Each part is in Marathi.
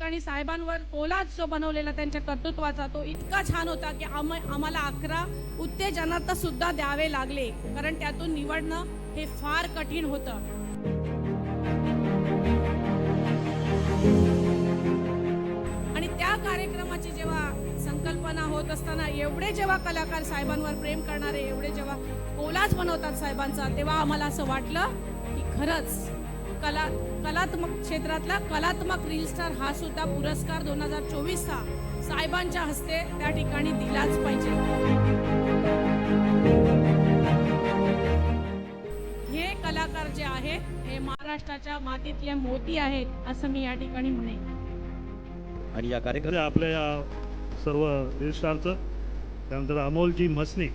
ठिकाणी साहेबांवर कोलाज जो बनवलेला त्यांच्या कर्तृत्वाचा तो इतका छान होता की आम्हाला 11 उत्तेजनार्थ सुद्धा द्यावे लागले, कारण त्यातून निवडणं हे फार कठीण होतं. आणि त्या कार्यक्रमाची जेव्हा संकल्पना होत असताना एवढे जेव्हा कलाकार साहेबांवर प्रेम करणारे एवढे जेव्हा कोलाज बनवतात साहेबांचा, तेव्हा आम्हाला असं वाटलं की खरंच कलात्मक क्षेत्रातला कलात्मक रील स्टार हा सुद्धा पुरस्कार 2024चा साहेबांच्या हस्ते त्या ठिकाणी दिलाच पाहिजे. हे कलाकार जे आहेत हे महाराष्ट्राच्या मातीतले मोती आहेत असं मी या ठिकाणी म्हणेन. आणि या कार्यक्रमात आपल्या या सर्व रील स्टारचं, त्यानंतर अमोलजी म्हसने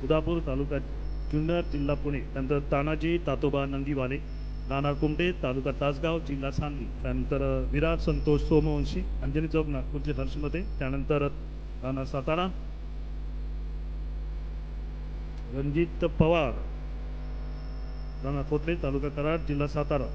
उदापूर तालुका जुन्नर जिल्हा पुणे, त्यानंतर तानाजी तातोबा नंदीवाले नाना कुमटे तालुका तासगाव जिल्हा सांगली, त्यानंतर विराट संतोष सोमवंशी अंजनी चौक नागपूरचे हर्षमते, त्यानंतर राणा सातारा रणजित पवार राणा कोथळे तालुका कराड जिल्हा सातारा,